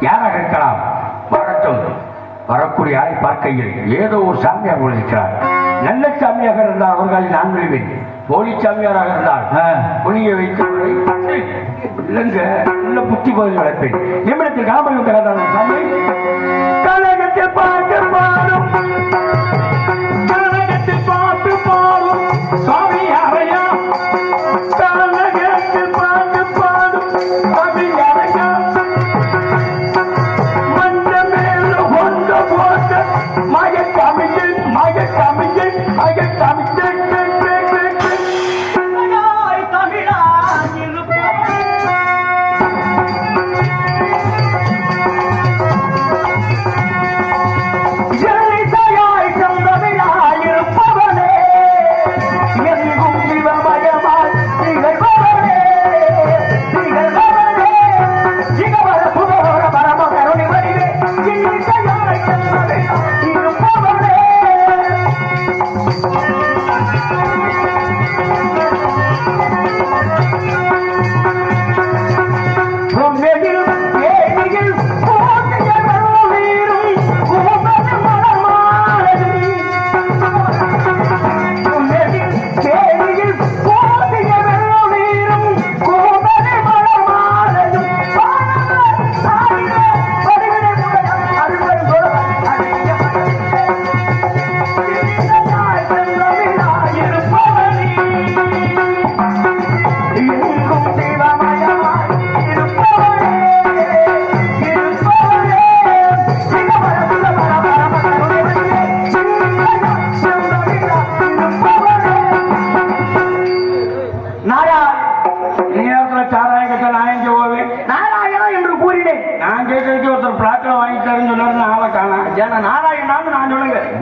யாராக இருக்கலாம்? வரட்டும். வரக்கூடிய ஆளை பார்க்கையில் ஏதோ ஒரு சாமியார் இருக்கிறார். நல்ல சாமியாக இருந்தால் அவர்களை நான் விழுவேன். போலி சாமியாராக இருந்தால் புனிய வைக்கவரை இல்லைங்க நல்ல புத்தி போதை வளர்ப்பேன். நிமிடத்தில் காமரி வந்த கதாநாயகன் சாமி கழகத்தில் பாட்டு பாடும், கழகத்தில் பாட்டு பாடும் சுவாமி அறையா, கழகத்தில் பாட்டு பாடும் சுவாமி அறையா, மஞ்ச மேல ஒன்ற போட்ட மயக்காமிகள் மயக்காமிகள் மயக்காமிகள்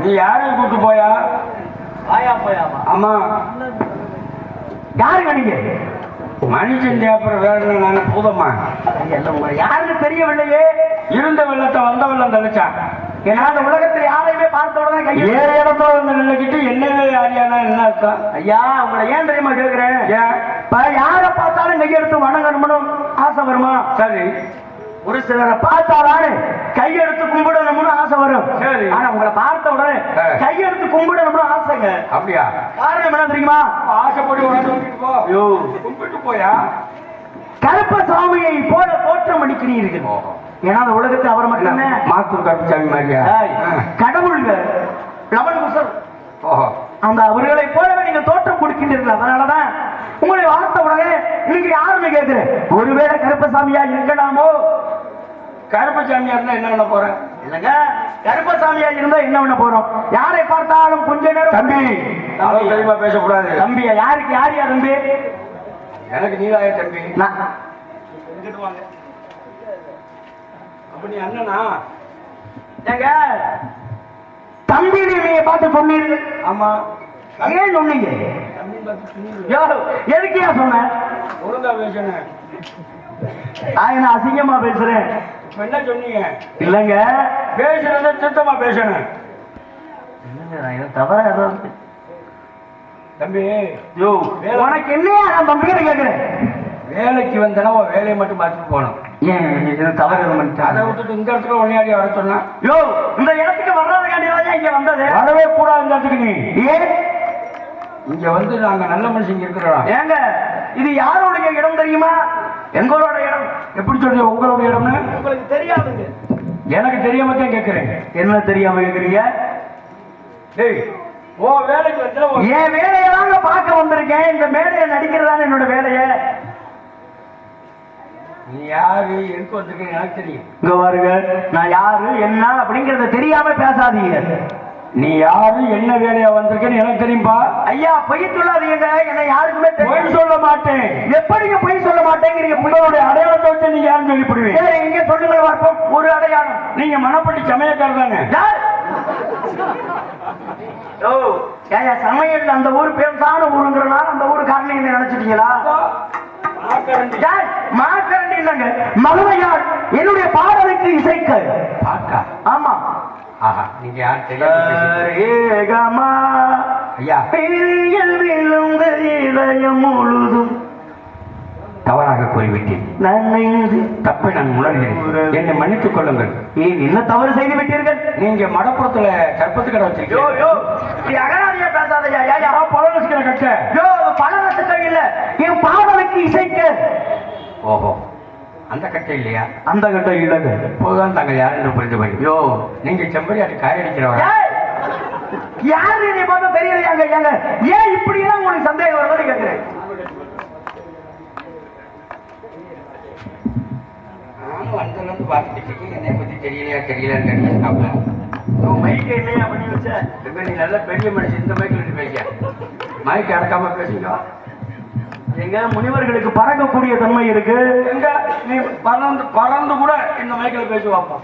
நீ யாரை கூட்டு போயா? ஆமா, யாருங்க நீங்க? மனுஷன் அப்புறம் வேற நானே பூதமா யாருன்னு தெரியவில்லையே. இருந்த வெள்ளத்தை வந்த வெள்ளம் தெளிச்சான். ஏன்னா அந்த உலகத்தில் யாரையுமே பார்த்த உடனே ஏற இடத்தோட வந்து நின்றுக்கிட்டு என்னவே யாரியானா என்ன அர்த்தம்? ஐயா உங்களை ஏன் தெரியுமா கேட்கிறேன்? யாரை பார்த்தாலும் கையெடுத்து வணங்கணும்னு ஆசை வருமா? சரி, ஒரு சிலரை பார்த்தாலே கையெடுத்து கும்பிடணும்னு ஆசை வரும். ஆனா உங்களை பார்த்த உடனே கையெடுத்து கும்பிடணும்னு ஆசைங்க. அப்படியா? காரணம் என்ன தெரியுமா? ஆசைப்பட்டு கும்பிட்டு போயா கருப்பசாமியை போல தோற்றம் அளிக்கிறீர்கள். ஏன்னா அந்த உலகத்தில் அவர் மட்டுமே மாத்தூர் கருப்பசாமி மாதிரியா கடவுள்ங்க லவன் குசர். அந்த அவர்களை போலவே நீங்க தோற்றம் கொடுக்கின்றீர்கள். அதனாலதான் உங்களை பார்த்த உடனே நீங்க யாருன்னு கேட்கிறேன். ஒருவேளை கருப்பசாமியா இருக்கலாமோ? கருப்பசாமியா இருந்தா என்ன பண்ண போறேன்? இல்லங்க, கருப்பசாமியா இருந்தா என்ன பண்ண போறோம்? யாரை பார்த்தாலும் கொஞ்ச நேரம் தம்பி தெளிவா பேசக்கூடாது. தம்பியா யாருக்கு? யாரியா தம்பி? எனக்கு நீதாய தம்பி. வாங்க அப்படி அண்ணனா? ஏங்க தம்பி நீங்க பார்த்து சொன்னீங்க. ஆமா, ஏன் சொன்னீங்க? எதுக்கு ஏன் சொன்ன? ஒழுங்கா பேசுறேன். நான் அசிங்கமா பேசுறேன். என்ன சொன்னீங்க? இல்லங்க பேசுறத சுத்தமா பேசணும். தவற தம்பி உனக்கு என்னையா நான் தம்பி கேட்கிறேன். வேலைக்கு வந்தனா வேலையை மட்டும் பார்த்துட்டு போனோம். ஏன் தவறு அதை விட்டுட்டு இந்த இடத்துல ஒன்னையாடி வர சொன்னா? யோ இந்த இடத்துக்கு வர்றதுக்காண்டிதான் இங்க வந்தது. வரவே கூடாது இந்த இடத்துக்கு. நீ ஏன் இங்க வந்து நாங்க நல்ல மனுஷங்க இருக்கிறோம். ஏங்க இது யாருடைய இடம் தெரியுமா? எங்களோட இடம். எப்படி சொல்றீங்க உங்களோட இடம்னு? உங்களுக்கு தெரியாதுங்க. எனக்கு தெரியாம தான் கேட்கிறேன். என்ன தெரியாம கேட்கிறீங்க? ஓ வேலைக்கு வந்து என் வேலையெல்லாம் பார்க்க வந்திருக்கேன். இந்த மேடையை நடிக்கிறதான என்னோட வேலைய. நீ யாரு எதுக்கு வந்திருக்க எனக்கு தெரியும். இங்க பாருங்க, நான் யாரு என்ன அப்படிங்கறத தெரியாம பேசாதீங்க. நீ யாரு என்ன வேலையா வந்திருக்கேன்னு எனக்கு தெரியும்பா. ஐயா பொய் சொல்லாதீங்க. என்ன யாருக்குமே பொய் சொல்ல மாட்டேன். எப்படிங்க பொய் சொல்ல மாட்டேங்கிறீங்க? உங்களுடைய அடையாளத்தை வச்சு நீங்க யாருன்னு சொல்லி போடுவீங்க. இங்க சொல்லுங்க பார்ப்போம். ஒரு அடையாளம். நீங்க மணப்பட்டி சமயக்காரர் தானே? ஓ ஏயா சமையல் அந்த ஊர் பேசான ஊருங்கிறனால அந்த ஊருக்காரன் நீங்க நினைச்சிட்டீங்களா? மாக்கரண்டி இல்லங்க, மதுரையாள். என்னுடைய பாடலுக்கு இசைக்க. ஆமா, நீங்க யார் தெரியுமா? ஐயா விழுந்து இதயம் முழுதும் தவறாக கூறிவிட்டேன். தப்பை நான் உணர்கிறேன். என்னை மன்னித்துக் கொள்ளுங்கள். ஏன் என்ன தவறு செய்து விட்டீர்கள்? நீங்க மடப்புறத்துல கற்பத்து கடை வச்சிருக்கீங்க. பேசாதையா பழவசிக்கிற கட்ட பழவசத்தை இல்ல, என் பாடலுக்கு இசைக்க. ஓஹோ, அந்த கட்டை இல்லையா? அந்த கட்டை இல்லங்க. இப்போதான் தாங்கள் யார் என்று புரிந்து போய் நீங்க செம்பரியாட்டு காயடிக்கிறவங்க யாரு நீ பார்த்தா தெரியலையாங்க? ஏங்க ஏன் இப்படி எல்லாம் உங்களுக்கு சந்தேகம் வருதுன்னு கேட்கிறேன். நானும் வந்ததுல இருந்து பார்த்துட்டு இருக்கேன். என்னை பத்தி தெரியலையா தெரியலன்னு கேட்டீங்க. மைக்கு என்னையா பண்ணி வச்ச? நீ நல்ல பெரிய மனுஷன், இந்த மைக்கில் பேசிய மைக்கு அடக்காம பேசுங்க. எங்க முனிவர்களுக்கு பறக்கக்கூடிய தன்மை இருக்கு. எங்க நீ பறந்து பறந்து கூட இந்த மைக்கில் பேசுவாப்பா.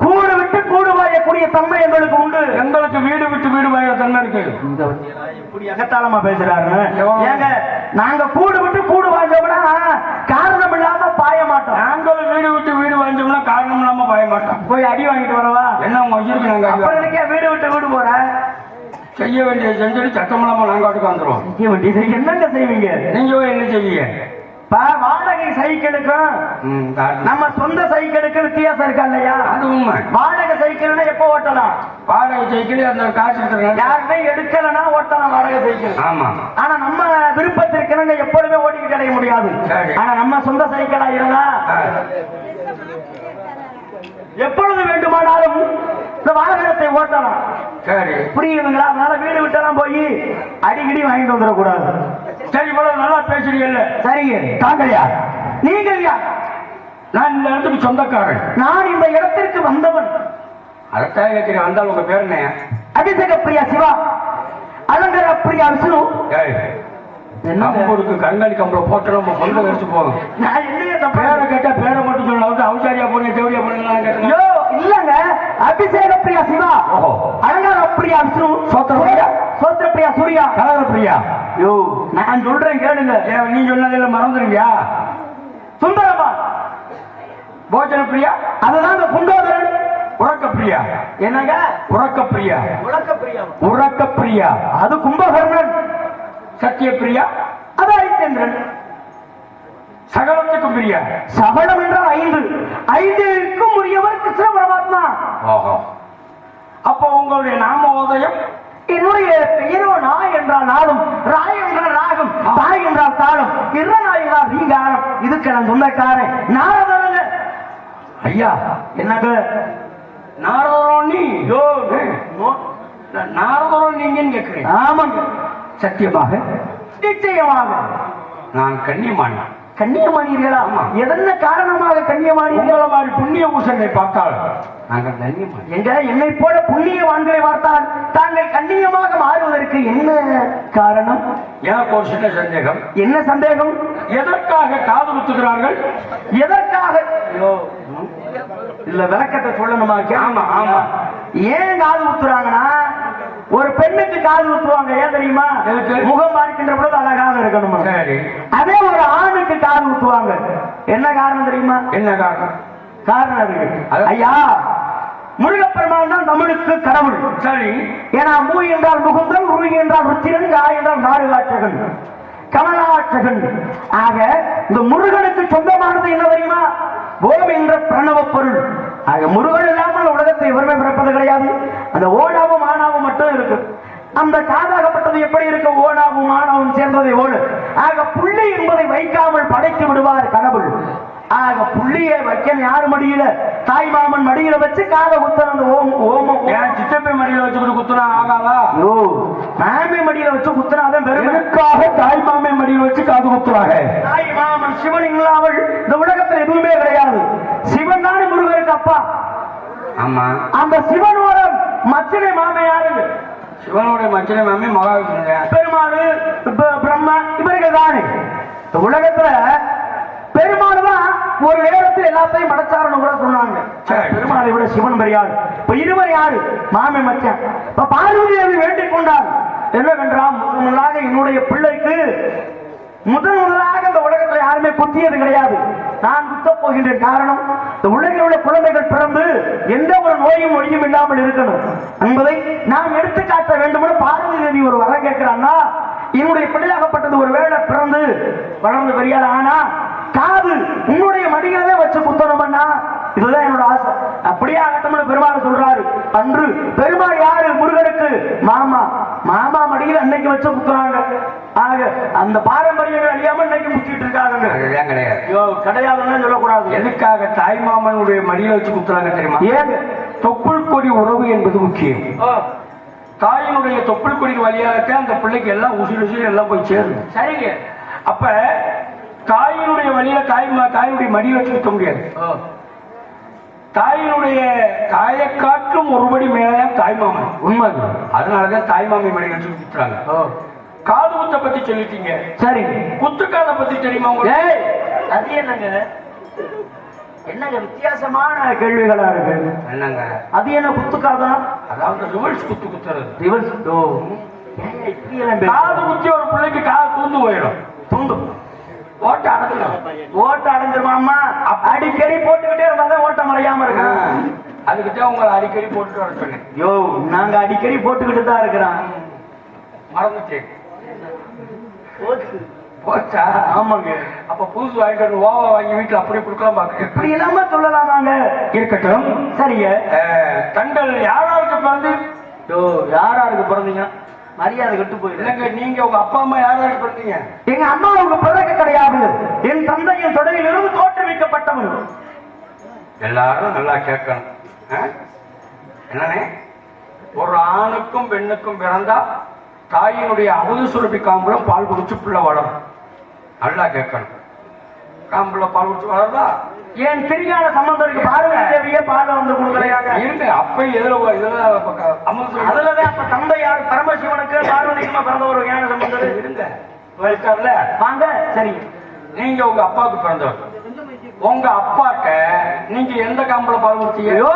கூடு விட்டு கூடு வாயக்கூடிய தன்மை எங்களுக்கு உண்டு. எங்களுக்கு வீடு விட்டு வீடு வாயிற தன்மை இருக்கு. இப்படி அகத்தாளமா பேசுறாங்க. ஏங்க நாங்க கூடு விட்டு கூடு வாஞ்சோம்னா காரணம் இல்லாம பாய மாட்டோம். நாங்களும் வீடு விட்டு வீடு வாஞ்சோம்னா காரணம் இல்லாம பாய மாட்டோம். போய் அடி வாங்கிட்டு வரவா? என்ன உயிருக்கு நாங்க வீடு விட்டு வீடு போற செய்ய வேண்டிய செஞ்சு சட்டம் இல்லாம நாங்க வாட்டுக்கு வந்துருவோம். செய்ய வேண்டியது என்னங்க செய்வீங்க? நீங்க என்ன செய்வீங்க? வாடகை சைக்கிளுக்கும் நம்ம சொந்த சைக்கிளுக்கு வித்தியாசம் இருக்கா இல்லையா? அது உண்மை. வாடகை சைக்கிள்னா எப்போ ஓட்டலாம்? வாடகை சைக்கிள் அந்த காசு இருக்கிற யாருமே எடுக்கலன்னா ஓட்டலாம் வாடகை சைக்கிள். ஆமா. ஆனா நம்ம விருப்பத்திற்கு எப்பொழுதுமே ஓட்டிக்கிட்டு அடைய முடியாது. ஆனா நம்ம சொந்த சைக்கிளா இருந்தா எப்பொழுது வேண்டுமானாலும் இந்த வாகனத்தை ஓட்டலாம். சரி, புரியுதுங்களா? அதனால வீடு விட்டெல்லாம் போய் அடிக்கடி வாங்கிட்டு வந்துடக்கூடாது. சரி, இவ்வளவு நல்லா பேசுறீங்கல்ல. சரிங்க. தாங்கள் யார்? நீங்கள் யார்? நான் இந்த இடத்துக்கு சொந்தக்காரன். நான் இந்த இடத்திற்கு வந்தவன். அதற்காக கேட்கிறேன். வந்தால் உங்க பேர் என்ன? அபிஷேக பிரியா சிவா, அலங்கர பிரியா விஷ்ணு. நம்பூருக்கு கண்காணி கம்பளை போட்டு நம்ம பொண்ணு வச்சு போகும். நான் என்ன பேரை கேட்டா பேரை மட்டும் சொல்லலாம். அவசாரியா போனேன் தேவடியா போனேன். இல்லங்க, அபிஷேக பிரியா சிவா, அலங்கார பிரியா விஷ்ணு, சோத்திர பிரியா சூர்யா, கலர பிரியா. யோ நான் சொல்றேன் கேளுங்க. நீ சொன்னதில்ல மறந்துருவியா? சுந்தரமா போஜன பிரியா, அதுதான் குண்டோதரன். உறக்க பிரியா. என்னங்க? உறக்க பிரியா. உறக்க பிரியா. உறக்க பிரியா அது கும்பகர்ணன். சத்திய பிரியா அது ஹரிச்சந்திரன். சகலத்துக்கும் பிரியா. சகலம் என்றால் 5. 5க்கும் உரியவர் கிருஷ்ண பரமாத்மா. ஓஹோ, அப்போ உங்களுடைய நாம உதயம்? என்னுடைய பெயரோ நாய் என்றால் நாளும், ராய் என்றால் ராகம், தாய் என்றால் தாளம், இரநாய் என்றால் ரீகாரம். இதுக்கு நான் சொந்தக்காரன் நாரதருங்க. ஐயா என்னங்க நாரதரும் நீ? நாரதரும் நீங்கன்னு கேட்கிறேன். ஆமாங்க. சத்தியமாக? நிச்சயமாக. நான் கண்ணியமானி. கண்ணியமானீர்களா? எதன காரணமாக கண்ணியமானீர்கள்? மாதிரி புண்ணிய பூசனை பார்த்தால் நாங்கள் கண்ணியமானி. எங்க என்னை போல புண்ணியவான்களை பார்த்தால் தாங்கள் கண்ணியமாக மாறுவதற்கு என்ன காரணம்? எனக்கு ஒரு சின்ன சந்தேகம். என்ன சந்தேகம்? எதற்காக காது குத்துகிறார்கள்? எதற்காக இல்ல விளக்கத்தை சொல்லணுமா? ஆமா ஆமா. ஏன் காது குத்துறாங்கன்னா, ஒரு பெண்ணுக்கு காது குத்துவாங்க. ஏன் தெரியுமா? முகம் பார்க்கின்ற பொழுது அழகாக இருக்கணும். அதே ஒரு ஆணுக்கு காது குத்துவாங்க. என்ன காரணம் தெரியுமா? என்ன காரணம்? காரணம் இருக்கு ஐயா. முருகப்பெருமான் தான் தமிழுக்கு கடவுள். சரி. ஏன்னா மூ என்றால் முகுந்தன், உருகி என்றால் ருத்திரன், கா என்றால் நாடுகாட்சகன், கமலாட்சகன். ஆக இந்த முருகனுக்கு சொந்தமானது என்ன தெரியுமா? ஓம் என்ற பிரணவ பொருள். ஆக முருகன் இல்லாமல் உலகத்தை எவருமே பிறப்பது கிடையாது. அந்த ஓனாவும் ஆனாவும் மட்டும் இருக்கு. அந்த காதாகப்பட்டது எப்படி இருக்கு? ஓனாவும் ஆனாவும் சேர்ந்ததை ஓடு. ஆக புள்ளி என்பதை வைக்காமல் படைத்து விடுவார் கடவுள். ஆக புள்ளியை வைக்க யாரு மடியில? தாய் மாமன் மடியில வச்சு காதை குத்துற. அந்த ஓம் ஓம சித்தப்பை மடியில வச்சு குத்துனா ஆகாதா? மாமே மடியில வச்சு குத்துனாதான் பெருமைக்காக தாய் மாமே மடியில வச்சு காது குத்துறாங்க. தாய் மாமன் சிவன் இல்லாமல் இந்த உலகத்தில் எதுவுமே கிடையாது. சிவன் தானே முருகருக்கு அப்பா. ஆமா. அந்த சிவனோட மச்சனை மாமே யாரு? சிவனுடைய மச்சனை மாமே மகாவிஷ்ணு, பெருமாள், பிரம்மா, இவர்கள் தானே. இந்த உலகத்துல பெருமாள் தான் ஒரு நேரத்தில் எல்லாத்தையும் படைச்சாருன்னு கூட சொன்னாங்க. பெருமாளை விட சிவன் பெரியார். இப்ப இருவர் யாரு? மாமே மச்சான். இப்ப பார்வதி தேவி வேண்டிக் கொண்டார் என்னவென்றால், முதலாக என்னுடைய பிள்ளைக்கு முதலாக இந்த உலகத்தில் யாருமே குத்தியது கிடையாது. நான் குத்த போகின்றேன். காரணம், இந்த உலகில் உள்ள குழந்தைகள் பிறந்து எந்த ஒரு நோயும் ஒழியும் இல்லாமல் இருக்கணும் என்பதை நாம் எடுத்து காட்ட வேண்டும். பார்வதி தேவி ஒரு வரம் கேட்கிறான்னா, என்னுடைய பிள்ளையாகப்பட்டது ஒரு வேளை பிறந்து வளர்ந்து பெரியார் ஆனா காது உன்னுடைய மடியிலே வச்சு குத்தணும்னா இதுதான் என்னோட ஆசை. அப்படியே ஆகட்டும்னு பெருமாள் சொல்றாரு. அன்று பெருமாள் யாரு? முருகனுக்கு மாமா. மாமா மடியில் அன்னைக்கு வச்சு குத்துறாங்க. ஆக அந்த பாரம்பரியங்கள் அழியாம இன்னைக்கு முத்திட்டு இருக்காங்க. அதுதான் கிடையாது. ஐயோ, கிடையாதுன்னு சொல்லக்கூடாது. எதுக்காக தாய் மாமனுடைய மடியில வச்சு குத்துறாங்க தெரியுமா? ஏன்? தொப்புள் கொடி உறவு என்பது முக்கியம். தாயினுடைய தொப்புள் கொடி வழியாகத்தான் அந்த பிள்ளைக்கு எல்லாம் உசிர் எல்லாம் போய் சேரும். சரிங்க. அப்ப தாயினுடைய வழியில தாயினுடைய மடியில வச்சு குத்த முடியாது. தாயினுடைய தாயை காற்றும் ஒருபடி மேல தாய்மாமன். உண்மை. அதனாலதான் தாய்மாமி மடியில வச்சு குத்துறாங்க. காது குத்த பத்தி சொல்லிட்டீங்க. சரி, குத்துக்காத பத்தி தெரியுமா உங்களுக்கு? அது என்னங்க? என்னங்க வித்தியாசமான கேள்விகளா இருக்கு. என்னங்க அது? என்ன குத்துக்காதா? அதாவது ரிவர்ஸ் குத்து குத்துறது. ரிவர்ஸ். காது குத்தி ஒரு பிள்ளைக்கு காது தூந்து போயிடும். துண்டு ஓட்ட அடைஞ்சிடும். ஓட்ட அடைஞ்சிருமாமா? அடிக்கடி போட்டுக்கிட்டே இருந்தாதான் ஓட்டம் மறையாம இருக்கு. அதுக்குதான் உங்களை அடிக்கடி போட்டுட்டு வர சொன்னேன். யோ, நாங்க அடிக்கடி போட்டுக்கிட்டு தான் இருக்கிறோம். மறந்துட்டேன். போச்சா? ஆமாங்க. அப்ப புதுசு வாங்கிட்டு ஓவா வாங்கி வீட்டுல அப்படி கொடுக்கலாம் பாக்குறேன். இப்படி இல்லாம சொல்லலாமாங்க? இருக்கட்டும். சரிங்க. தங்கள் யாராருக்கு பிறந்து? யோ, யாராருக்கு பிறந்தீங்க? மரியாதை கெட்டு போயிடுங்க. இல்லைங்க, நீங்க உங்க அப்பா அம்மா யாராருக்கு பிறந்தீங்க? எங்க அம்மா உங்க பிறகு கிடையாது. என் தந்தையின் தொடையில் இருந்து தோற்றுவிக்கப்பட்டவன். எல்லாரும் நல்லா கேட்கணும். என்னன்னே? ஒரு ஆணுக்கும் பெண்ணுக்கும் பிறந்தா தாயினுடைய அமுது சுரப்பி காம்புல பால் குடிச்சு பிள்ளை வளரும். நல்லா கேட்கணும். காம்புல பால் குடிச்சு வளருதா? என் பிரியாண சம்பந்தருக்கு பார்வதி தேவியே பால் வந்து கொடுக்கலையாக இருங்க. அப்ப இதுல அமுது அதுலதான் அப்ப தந்தை யார்? பரமசிவனுக்கு பார்வதிக்குமா பிறந்த ஒரு ஞான சம்பந்தர் இருங்க. இருக்கார்ல, வாங்க. சரி, நீங்க உங்க அப்பாவுக்கு பிறந்தவர். உங்க அப்பாட்ட நீங்க எந்த காம்புல பால் குடிச்சீங்க? ஐயோ,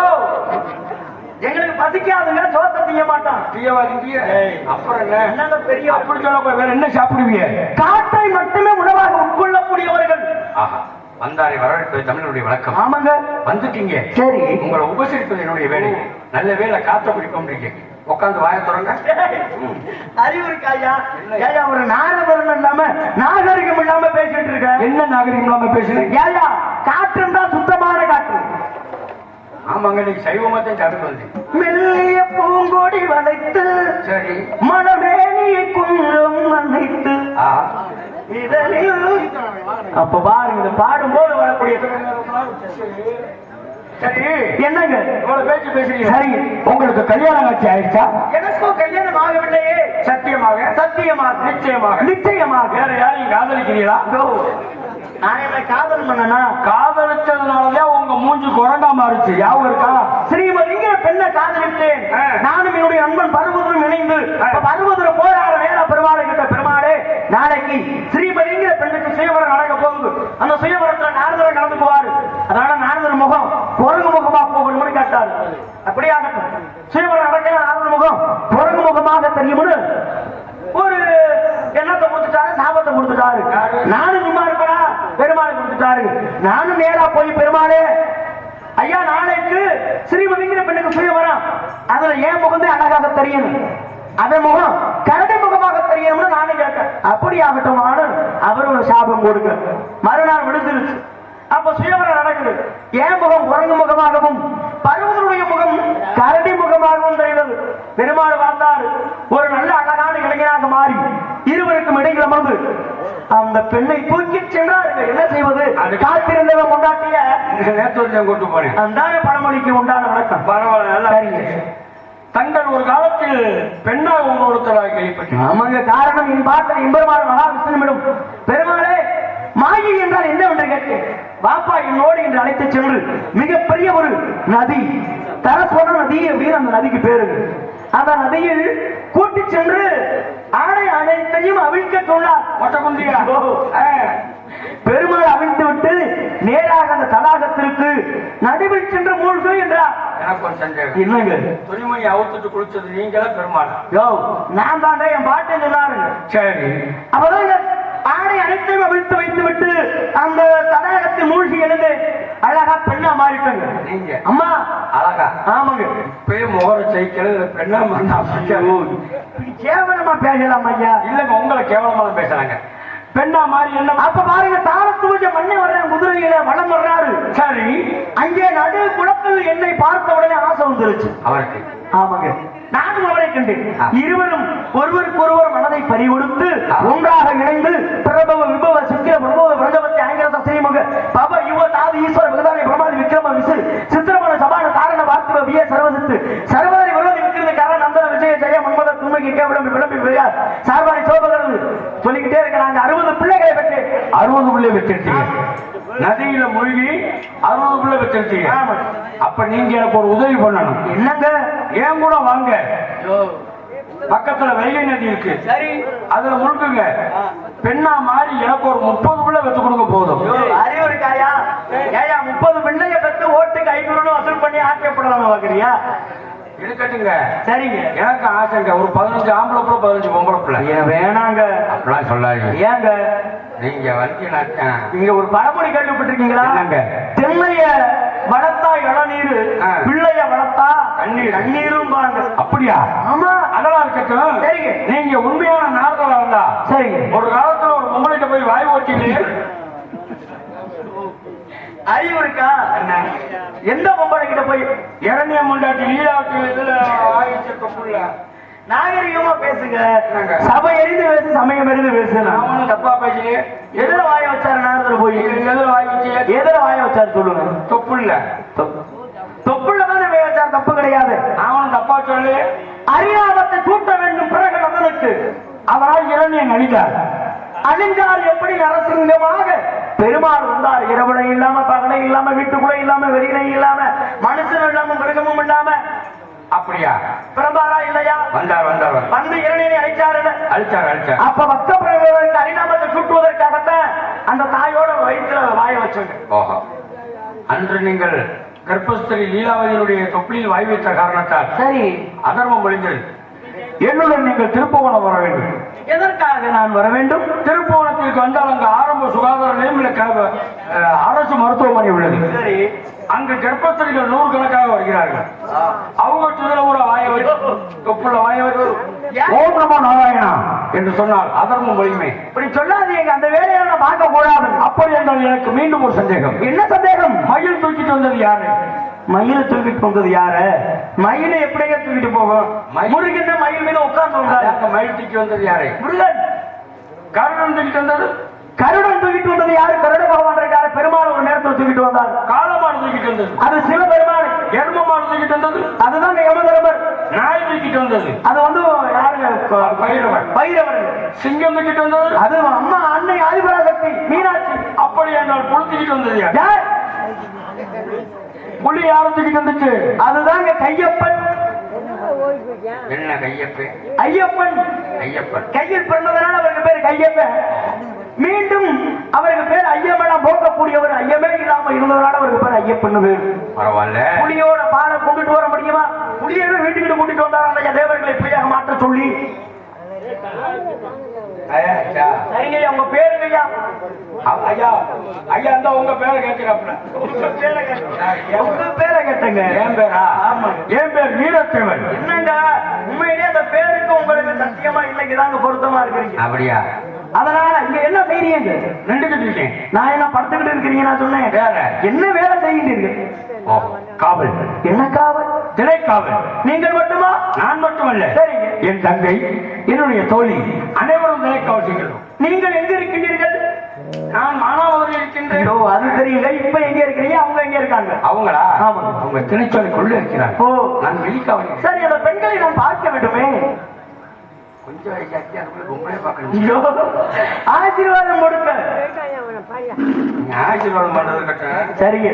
எங்களுக்கு பசிக்காதுங்க, சோத்தை திங்க மாட்டான். அப்புறம் என்ன? என்னங்க பெரிய அப்படி சொல்ல வேற என்ன சாப்பிடுவீங்க? காற்றை மட்டுமே உணவாக உட்கொள்ளக்கூடியவர்கள். ஆஹா, வந்தாரை வரவேற்பது தமிழனுடைய வழக்கம். ஆமாங்க. வந்துட்டீங்க. சரி, உங்களை உபசரிப்பது என்னுடைய வேலை. நல்ல வேலை காத்த குடிப்போம்ன்றீங்க. உட்காந்து வாய தொடங்க. அறிவு இருக்காயா? ஏயா, ஒரு நாகரிகம் இல்லாம நாகரிகம் இல்லாம பேசிட்டு இருக்க. என்ன நாகரிகம் இல்லாம பேசுறீங்க? ஏயா, காற்றுன்னா சுத்தமான காற்று. ஆமாங்க, நீங்க சைவமாத்தையும் சாப்பிட்டு வந்தீங்க. மெல்லிய பூங்கொடி வளைத்து சரி, மனமேனியை குன்றம் அணைத்து இதழில். அப்ப பாருங்க, இதை பாடும்போது வரக்கூடிய சரி என்னங்க இவ்வளவு பேச்சு பேசுறீங்க. சரி, உங்களுக்கு கல்யாணம் ஆட்சி ஆயிடுச்சா? எனக்கும் கல்யாணம் ஆகவில்லையே. சத்தியமாக? சத்தியமாக. நிச்சயமாக? நிச்சயமாக. வேற யாரையும் காதலிக்கிறீங்களா? நான் என்ன காதல் பண்ணனா? காதலிச்சதுனாலதான் உங்க மூஞ்சி குரங்கா மாறுச்சு. யாவும் இருக்கா? ஸ்ரீமதிங்கிற பெண்ணை காதலித்தேன். நானும் என்னுடைய நண்பன் பருவதரும் இணைந்து பருவதர் போராட வேலை பெருமாளை கிட்ட, பெருமாளே நாளைக்கு ஸ்ரீமதிங்கிற பெண்ணுக்கு சுயவரம் நடக்க போகுது. அந்த சுயவரத்துல நாரதர் நடந்துக்குவாரு. அதனால நாரதர் முகம் குரங்கு முகமா போகணும்னு கேட்டாரு. அப்படியாகட்டும். சுயவரம் நடக்க நாரதர் முகம் குரங்கு முகமாக தெரியும்னு ஒரு எண்ணத்தை கொடுத்துட்டாரு, சாபத்தை கொடுத்துட்டாரு. நானும் சும்மா இருப்பா, பெருமாளை கொடுத்துட்டாரு. நானும் நேரா போய், பெருமாளே ஐயா, நாளைக்கு ஸ்ரீமதிங்கிற பெண்ணுக்கு சுயவரம், அதுல ஏன் முகந்தே அழகாக தெரியணும், அதன் முகம் கரடி முகமாக தெரியணும்னு நானும் கேட்டேன். அப்படி ஆகட்டும். அவர் ஒரு சாபம் கொடுக்க மறுநாள் விழுந்துருச்சு. அப்ப சுயவரம் நடக்குது. ஏன் முகம் குரங்கு முகமாகவும் பருவதனுடைய முகம் கரடி முகமாகவும் தெரிகிறது. பெருமாள் பார்த்தாரு, ஒரு நல்ல அழகான இளைஞனாக மாறி இருவருக்கும் இடையில் அமர்ந்து அந்த பெண்ணை தூக்கி சென்றார்கள். என்ன செய்வது? காத்திருந்தவன் கொண்டாட்டிய நேற்று கொண்டு போனேன். அந்த பழமொழிக்கு உண்டான வணக்கம். பரவாயில்ல, நல்லா. தங்கள் ஒரு காலத்தில் பெண்ணாக ஒருத்தராக கேள்விப்பட்டேன். ஆமாங்க. காரணம் என் பாட்டில் இம்பெருமாள் மகாவிஷ்ணுவிடம், பெருமாளே மாயை என்றால் என்னவென்று கேட்டேன். வாப்பா என்னோடு என்று அழைத்து சென்று மிகப்பெரிய ஒரு நதி, தரஸ்வன நதி அப்படின்னு அந்த நதிக்கு பேரு. அந்த நதியில் கூட்டி சென்று ஆடை அனைத்தையும் அவிழ்க்க சொன்னார். பெருமாள் அவிழ்த்து விட்டு நேராக அந்த தடாகத்திற்கு நடுவில் சென்று மூழ்கு என்றார். எனக்கு ஒரு சந்தேகம். என்னங்க? துணிமணி அவுத்துட்டு குளிச்சது நீங்களா பெருமாள்? யோ, நான் தாங்க, என் பாட்டை சொன்னாரு. சரி, அப்பதான் ஆடை அனைத்தையும் அவிழ்த்து வைத்து விட்டு அந்த தடாகத்தை மூழ்கி எழுந்து அழகா பெண்ணா மாறிட்டாங்க. நீங்க அம்மா அழகா? ஆமாங்க. இப்பயே முகர செய்கிறது பெண்ணா மாறினா கேவலமா பேசலாம் ஐயா? இல்லங்க, உங்களை கேவலமா பேசுறாங்க. பெண்ணா மாதிரி என்ன? அப்ப பாருங்க, தாளத்து பூஜை மண்ணை வர்றேன், குதிரையில வளம் வர்றாரு. சரி, அங்கே நடு குளத்தில் என்னை பார்த்த உடனே ஆசை வந்துருச்சு அவருக்கு. ஆமாங்க, நானும் அவரை கண்டேன். இருவரும் ஒருவருக்கொருவர் மனதை பறிகொடுத்து ஒன்றாக இணைந்து பிரபவ விபவ சுக்கிர பிரபவ பிரஜபத்தி ஆங்கிரத ஸ்ரீமுக பவ யுவ தாதி ஈஸ்வர விகதானி பிரமாதி விக்ரம விசு சித்திரமண சபான காரண பார்த்திவ விய சர்வசித்து சர்வதரி விரோதி விக்கிறது காரண நந்தன விஜய ஜெய மன்மத துண்மைக்கு கேவலம் விளம்பி விளையா சார்பாரி சோபகிறது சொல்லிக்கிட்டே இருக்கிறாங்க. 60 பிள்ளைகளை பெற்று 60 பிள்ளை வச்சிருக்கீங்க. நதியில மூழ்கி 60 பிள்ளை வச்சிருக்கீங்க. அப்ப நீங்க எனக்கு ஒரு உதவி பண்ணணும். என்னங்க? ஏன் கூட வாங்க, பக்கத்துல வைகை நதி இருக்கு. சரி, அதுல முழுக்குங்க. பெண்ணா மாறி எனக்கு ஒரு 30 பிள்ளை வச்சு கொடுக்க போதும். அறிவு இருக்காயா? ஏயா 30 பிள்ளைய பெற்று ஓட்டுக்கு 500 வசூல் பண்ணி ஆட்சியப்படலாம் பாக்குறியா? இருக்கட்டுங்க. சரிங்க, எனக்கு ஆசைங்க, ஒரு 15 ஆம்பளை பிள்ளை 15 பொம்பளை பிள்ளை. வேணாங்க அப்படிலாம் சொல்லாதீங்க. ஏங்க? நீங்க வந்து இங்க ஒரு பழமொழி கேள்விப்பட்டிருக்கீங்களா? தென்னைய வளர்த்தா இளநீர், பிள்ளைய வளர்த்தா கண்ணீரும் பாருங்க. அப்படியா? ஆமா, அதெல்லாம் இருக்கட்டும். சரிங்க, நீங்க உண்மையான நாரதரா இருந்தா சரிங்க, ஒரு காலத்துல ஒரு பொம்பளைகிட்ட போய் வாய் ஓட்டிட்டு அறிவு இருக்கா? எந்த பொம்பளை கிட்ட போய் இரணிய முண்டாட்டி லீலாவுக்கு இதுல ஆயிடுச்சுக்குள்ள நாகரிகமா பேசுங்க. சபை எரிந்து பேசு, சமயம் எரிந்து பேசு. அவனும் தப்பா பேசி எதுல வாய வச்சாரு நாரதர் போய்? எதுல வாய் வச்சு எதுல வாய வச்சாரு சொல்லுங்க. தொப்புள்ள தொப்புள்ளதானே வாய வச்சாரு, தப்பு கிடையாது. அவனும் தப்பா சொல்லு. அறியாதத்தை கூட்ட வேண்டும் பிறகு அவனுக்கு. அவரால் இரணிய நடித்தார். அழிஞ்சால் எப்படி நரசிங்கமாக பெருமாள் வந்தார். இரவுல இல்லாம, பகலை இல்லாம, வீட்டுக்குள்ள இல்லாம, வெளியில இல்லாம, மனுஷனும் இல்லாம, மிருகமும் இல்லாம. அப்படியா? பிறந்தாரா இல்லையா? வந்தார். வந்து இரணியனை அழிச்சார். அப்ப பக்த பிரபுகளுக்கு அரிநாமத்தை சுட்டுவதற்காகத்தான் அந்த தாயோட வயிற்றுல வாய வச்சாங்க. ஓஹோ, அன்று நீங்கள் கர்ப்பஸ்திரி லீலாவதியினுடைய தொப்பிலில் வாய் வைத்த காரணத்தால் சரி அதர்மம் ஒழிந்தது. என்னுடன் நீங்கள் திருப்புவனம் வர வேண்டும். எதற்காக நான் வர வேண்டும்? திருப்புவனத்திற்கு வந்தால் அங்கு ஆரம்ப சுகாதார நிலையம் அரசு மருத்துவமனை உள்ளது. சரி, அங்கு கர்ப்பஸ்திரிகள் 100 கணக்காக வருகிறார்கள். அவங்க ஒரு வாய வச்சு தொப்புள்ள வாய வச்சு ஓம் நமோ நாராயணா என்று சொன்னால் அதர்மம் ஒழிமை. இப்படி சொல்லாதீங்க, அந்த வேலையை நான் பார்க்க கூடாது. அப்படி என்றால் எனக்கு மீண்டும் ஒரு சந்தேகம். என்ன சந்தேகம்? மயில் தூக்கிட்டு வந்தது யாரு? மயிலை தூக்கிட்டு வந்தது யாரு? மயிலை எப்படிங்க தூக்கிட்டு போகும்? முருகன் மயில் மீது உட்கார்ந்து வந்தாரு. மயில் தூக்கி வந்தது யாரு? முருகன். கருடன் தூக்கிட்டு வந்தது? கருடன் தூக்கிட்டு வந்தது யாரு? கருட பகவான் இருக்காரு. பெருமாள் ஒரு நேரத்தில் தூக்கிட்டு வந்தார். காலமாடு தூக்கிட்டு வந்தது? அது சிவபெருமான். எரும மாடு தூக்கிட்டு வந்தது? அதுதான் யமதர்மர். நாய் தூக்கிட்டு வந்தது? அது வந்து யாருங்க? பைரவர். சிங்கம் தூக்கிட்டு வந்தது? அது அம்மா அன்னை ஆதிபராசக்தி மீனாட்சி. அப்படி என்றால் புலி தூக்கிட்டு வந்தது யார்? புலி யாரும் தூக்கிட்டு வந்துச்சு? அதுதாங்க கையப்பன். என்ன கையப்பன்? ஐயப்பன். கையில் பிறந்ததனால அவருக்கு பேர் கையப்பன். மீண்டும் அவருக்கு பேர் ஐயமெல்லாம் போக்கக்கூடியவர். ஐயமே இல்லாம இருந்ததனால அவருக்கு பேர் ஐயப்பன் பேர். பரவாயில்ல. புலியோட பாலை கொண்டுட்டு வர முடியுமா? புலியவே வீட்டுக்கிட்டு கூட்டிட்டு வந்தாரா தேவர்களை புலியாக மாற்ற சொல்லி? சரிங்க, உங்க பேருங்க ஐயா. ஐயா உங்க பேரை கேட்கிறாப்புல. உங்க பேரை கேட்டங்க. என் பேரா? ஆமா, என் பேர் வீரத்தேவன். என்னங்க உண்மையிலேயே அந்த பேருக்கு உங்களுக்கு சத்தியமா இன்னைக்குதாங்க பொருத்தமா இருக்கிறீங்க. அப்படியா? அதனால இங்க என்ன செய்றீங்க? நின்றுகிட்டு இருக்கேன். நான் என்ன படுத்துக்கிட்டு இருக்கிறீங்க? நான் சொன்னேன் வேற என்ன வேலை செய்கிறீர்கள்? காவல். என்ன காவல்? திணைக்காவல். நீங்கள் மட்டுமா? நான் மட்டுமல்ல, சரிங்க, என் தங்கை, என்னுடைய தோழி அனைவரும் திணைக்காவல் செய்கிறோம். நீங்கள் எங்க இருக்கின்றீர்கள்? நான் மானாவதில் இருக்கின்றேன். அது தெரியல. இப்ப எங்க இருக்கிறீங்க? அவங்க எங்க இருக்காங்க? அவங்களா? ஆமா, அவங்க திணைச்சோலைக்குள்ள இருக்கிறார். ஓ, நான் வெளிக்காவல். சரி, அந்த பெண்களை நான் பார்க்க வேண்டுமே. கொஞ்சம் ரொம்பவே பார்க்கணும். ஆசீர்வாதம் கொடுக்க. ஆசீர்வாதம் பண்றது கட்ட. சரிங்க,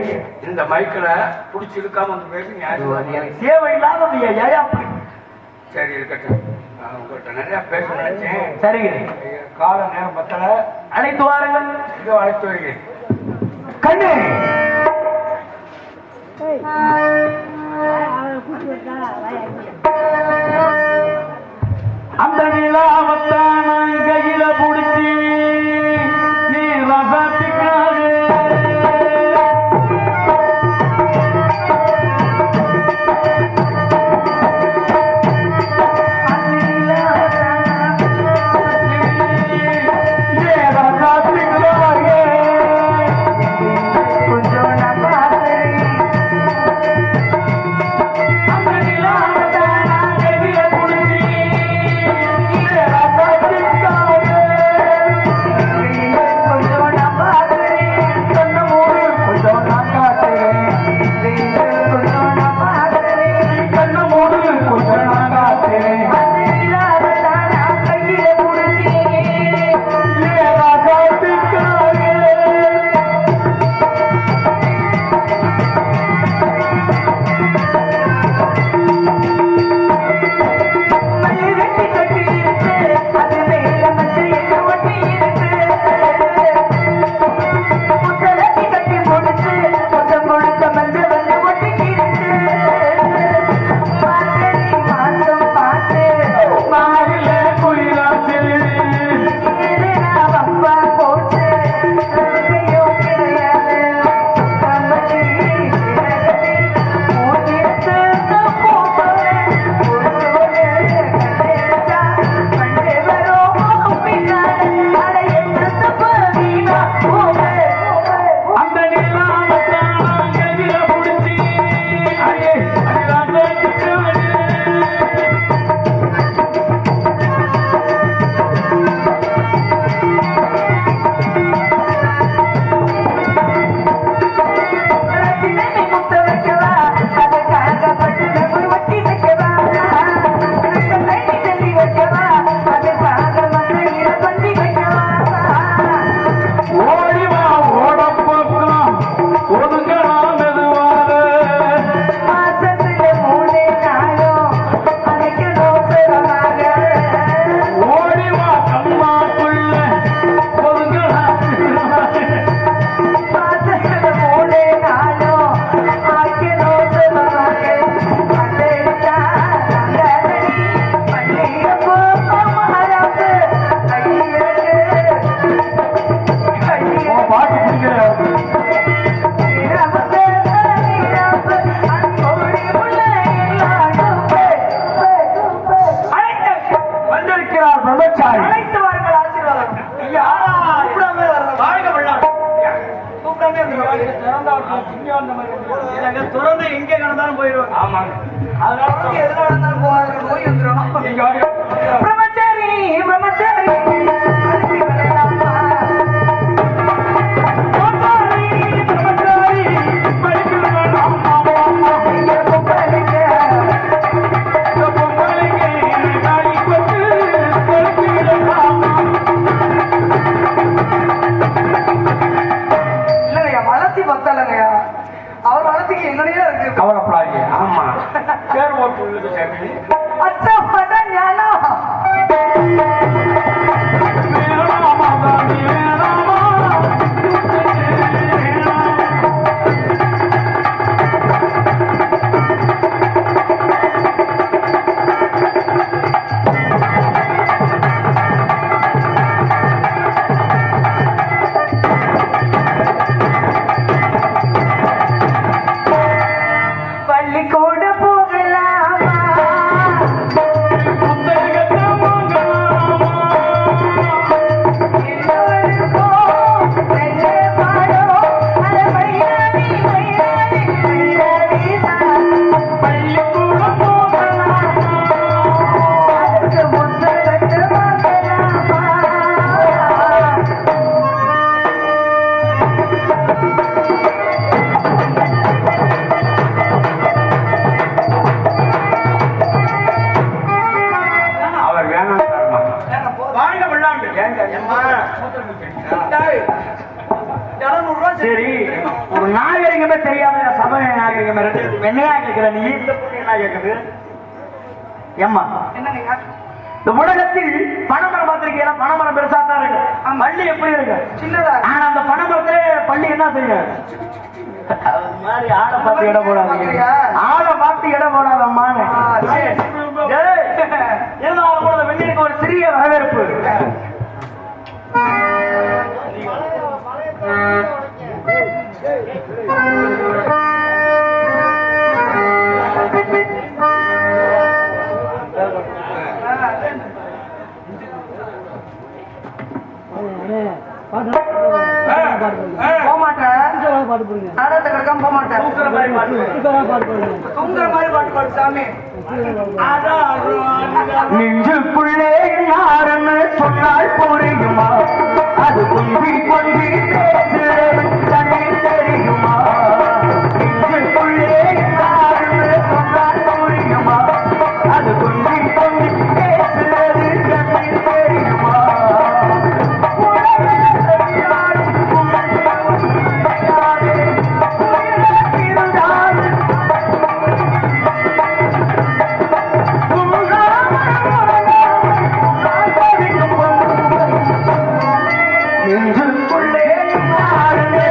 இந்த மைக்கில புடிச்சு இருக்காம வந்து பேசுங்க. ஆசீர்வாதம் சேவை இல்லாத ஏயா? சரி, இருக்கட்டும். உங்கள்கிட்ட நிறைய பேச நினைச்சேன். சரிங்க, கால நேரம் பத்தல. அழைத்து வாருங்கள். இதோ அழைத்து வருகிறேன். கண்ணே, அந்த நிலாவத்தான் கையில புடிச்சி நீ ரசத்திக்காது. ஏதா வந்து எங்க கடந்தாலும் போயிடுவாங்க. ஆமாங்க. அதனால எதுல நடந்தாலும் போவாங்க, நோய் வந்துடும். நீங்க வாங்க. பிரம்மச்சாரி பிரம்மச்சாரி அழுத்தி விளையாடலாமா? பிரம்மச்சாரி படிக்க வேண்டாமா? ஐயா பொம்பளைங்க, பொம்பளைங்க தாடி கொத்து கொலுத்தி விடலாமா? இல்லைங்கய்யா, வளர்த்தி பத்தலைங்கய்யா. அவர் வளர்த்திக்கு என்னையே இருக்கு. கவலைப்படாதீங்க. ஆமா பேர் ஓட்டு உள்ளது சாமி. அச்சா பட ஞானம் வேணாமா சாமி, வேணாமா. பள்ளிக்கூட போகலாமா? புத்தகத்தை வாங்கலாமா? எல்லோருக்கும் நல்ல பாடம். அட மயிலாடி, மயிலாடி, மயிலாடி தான். பள்ளிக்கூடம் போகலாமா? அதுக்கு புத்தகத்தை வாங்கலாமா? அவர் வேணாம் சார்மா. வாங்க விளையாண்டு. ஏங்க அம்மா. சரி, ஒரு நாகரிகமே தெரியாத சபை நாகரிகமே என்னையா கேட்கிற நீ? இந்த பொண்ணு என்ன கேட்குது? ஏம்மா, இந்த உலகத்தில் பனைமரம் பார்த்திருக்கீங்களா? பனைமரம் பெருசா தான் இருக்கு. பள்ளி எப்படி இருக்கு? சின்னதா. ஆனா அந்த பனைமரத்திலே பள்ளி என்ன செய்யும்? அது மாதிரி ஆளை பார்த்து இடம் போடாதீங்க. ஆளை பார்த்து இடம் போடாதம்மான்னு. இருந்தாலும் கூட வெள்ளிக்கு ஒரு சிறிய வரவேற்பு. நாடகத்தை கிடக்காம போக மாட்டேன். தூங்குற மாதிரி பாட்டு பாடு சாமி. நெஞ்சுக்குள்ளே யாருன்னு சொன்னால் புரியுமா? அது கொஞ்சி கொஞ்சி பேசுறது கண்ணில் தெரியுமா? நெஞ்சுக்குள்ளே யாருன்னு சொன்னால் புரியுமா? அது கொஞ்சி கொஞ்சி பேசுறது கண்ணில் தெரியுமா? நெஞ்சுக்குள்ளே யாருன்னு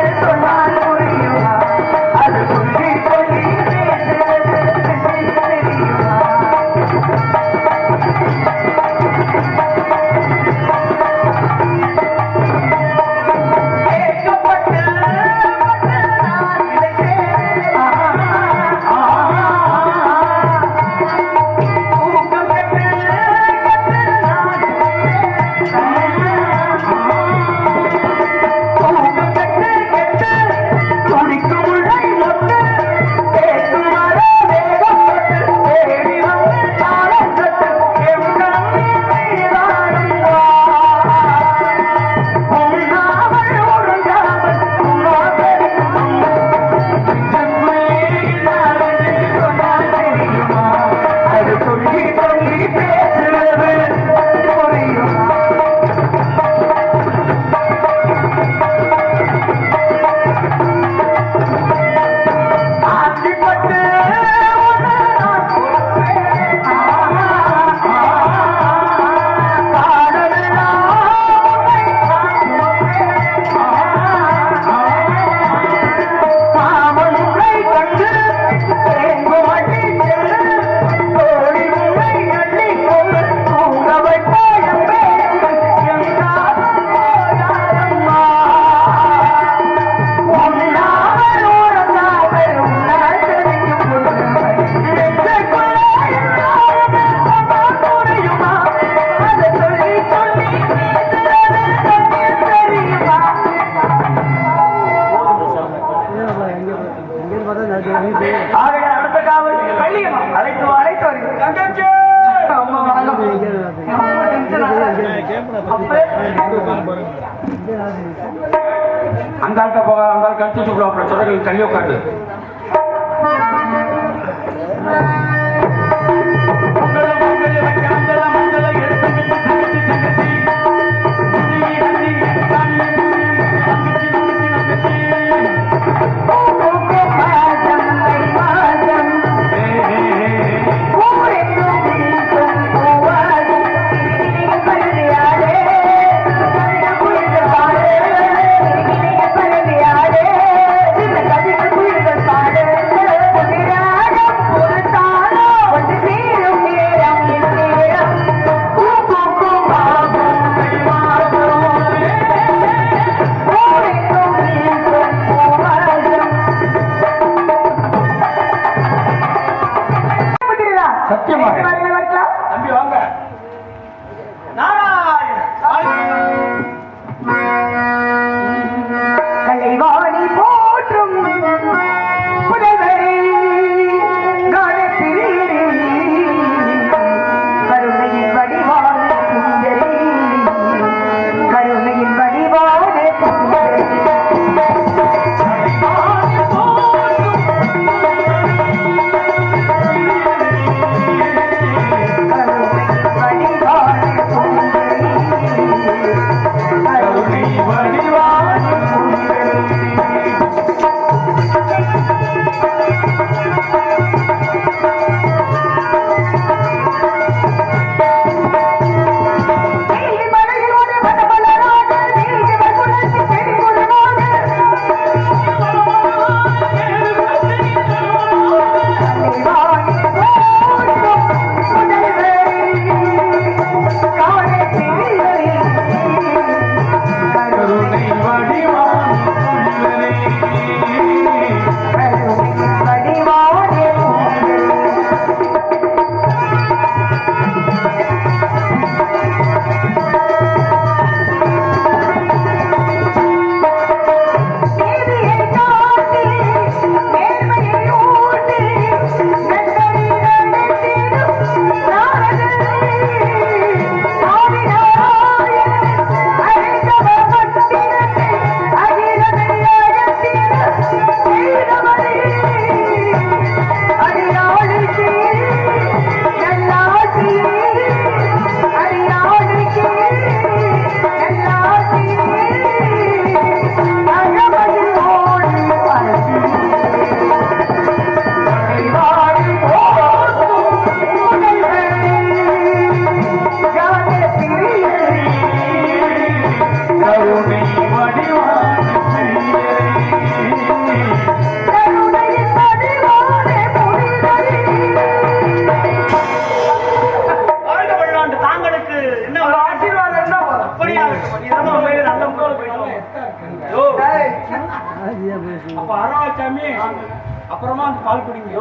தங்கச்சி அம்மா வாங்க. அம்மா tension ஆகுது. அப்பே. அந்த ஆள்கிட்ட போக அந்த ஆள் கழிச்சு சொல்லுவோம் அப்புறம் சொல்ற கல்வி உட்காரு சத்தியமாக தம்பி வாங்க கலைவாணி போற்றும் புலவரே கானப்பிரியரே கருணையின் வடிவான சுந்தரே கருணையின் வடிவான சுந்தரே அப்ப அரவாச்சாமி அப்புறமா அந்த பால் குடிங்க